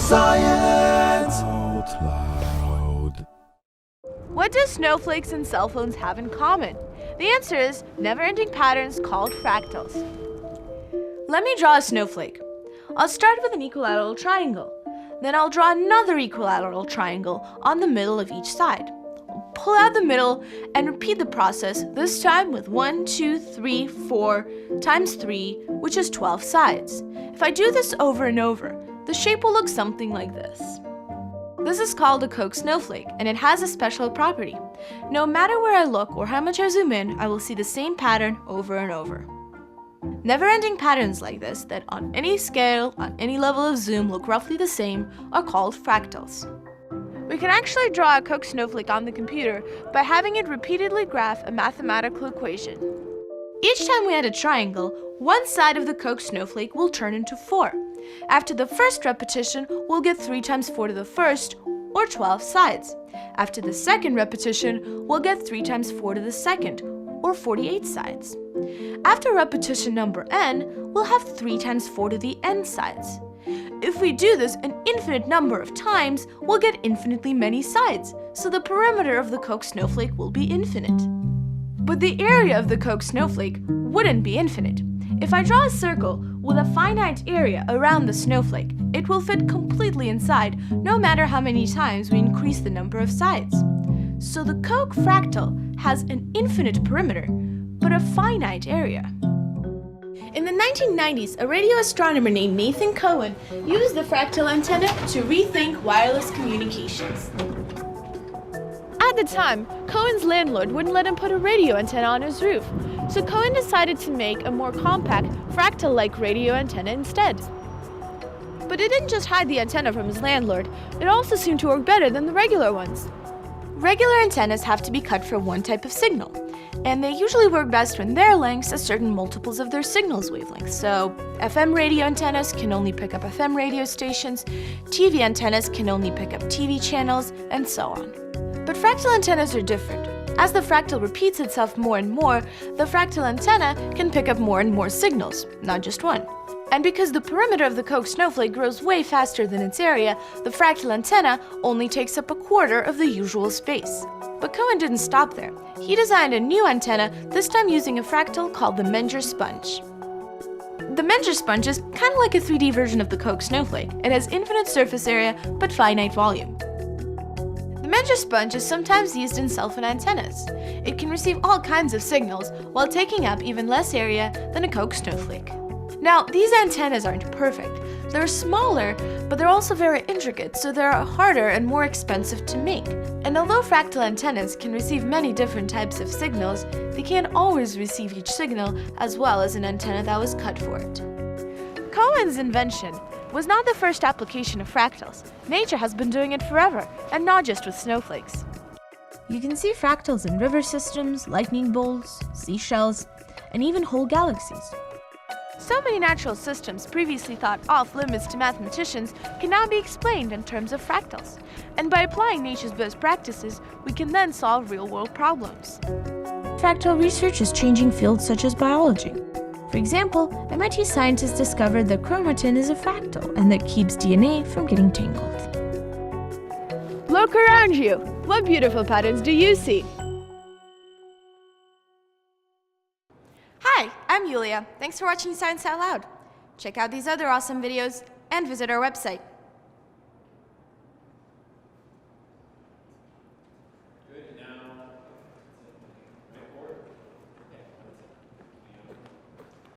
Science Out Loud. What do snowflakes and cell phones have in common? The answer is never-ending patterns called fractals. Let me draw a snowflake. I'll start with an equilateral triangle. Then I'll draw another equilateral triangle on the middle of each side. I'll pull out the middle and repeat the process, this time with 1, 2, 3, 4 times 3, which is 12 sides. If I do this over and over, the shape will look something like this. This is called a Koch snowflake, and it has a special property. No matter where I look or how much I zoom in, I will see the same pattern over and over. Never-ending patterns like this, that on any scale, on any level of zoom look roughly the same, are called fractals. We can actually draw a Koch snowflake on the computer by having it repeatedly graph a mathematical equation. Each time we add a triangle, one side of the Koch snowflake will turn into 4. After the first repetition, we'll get 3 times 4 to the first, or 12 sides. After the second repetition, we'll get 3 times 4 to the second, or 48 sides. After repetition number n, we'll have 3 times 4 to the n sides. If we do this an infinite number of times, we'll get infinitely many sides, so the perimeter of the Koch snowflake will be infinite. But the area of the Koch snowflake wouldn't be infinite. If I draw a circle with a finite area around the snowflake, it will fit completely inside, no matter how many times we increase the number of sides. So the Koch fractal has an infinite perimeter, but a finite area. In the 1990s, a radio astronomer named Nathan Cohen used the fractal antenna to rethink wireless communications. At the time, Cohen's landlord wouldn't let him put a radio antenna on his roof, so Cohen decided to make a more compact, fractal-like radio antenna instead. But it didn't just hide the antenna from his landlord, it also seemed to work better than the regular ones. Regular antennas have to be cut for one type of signal, and they usually work best when their lengths are certain multiples of their signal's wavelength. So, FM radio antennas can only pick up FM radio stations, TV antennas can only pick up TV channels, and so on. But fractal antennas are different. As the fractal repeats itself more and more, the fractal antenna can pick up more and more signals, not just one. And because the perimeter of the Koch snowflake grows way faster than its area, the fractal antenna only takes up a quarter of the usual space. But Cohen didn't stop there. He designed a new antenna, this time using a fractal called the Menger sponge. The Menger sponge is kind of like a 3D version of the Koch snowflake. It has infinite surface area, but finite volume. The Menger sponge is sometimes used in cell phone antennas. It can receive all kinds of signals while taking up even less area than a Koch snowflake. Now, these antennas aren't perfect. They're smaller, but they're also very intricate, so they're harder and more expensive to make. And although fractal antennas can receive many different types of signals, they can't always receive each signal as well as an antenna that was cut for it. Cohen's invention was not the first application of fractals. Nature has been doing it forever, and not just with snowflakes. You can see fractals in river systems, lightning bolts, seashells, and even whole galaxies. So many natural systems previously thought off limits to mathematicians can now be explained in terms of fractals. And by applying nature's best practices, we can then solve real-world problems. Fractal research is changing fields such as biology. For example, MIT scientists discovered that chromatin is a fractal and that keeps DNA from getting tangled. Look around you! What beautiful patterns do you see? Hi, I'm Yulia. Thanks for watching Science Out Loud. Check out these other awesome videos and visit our website.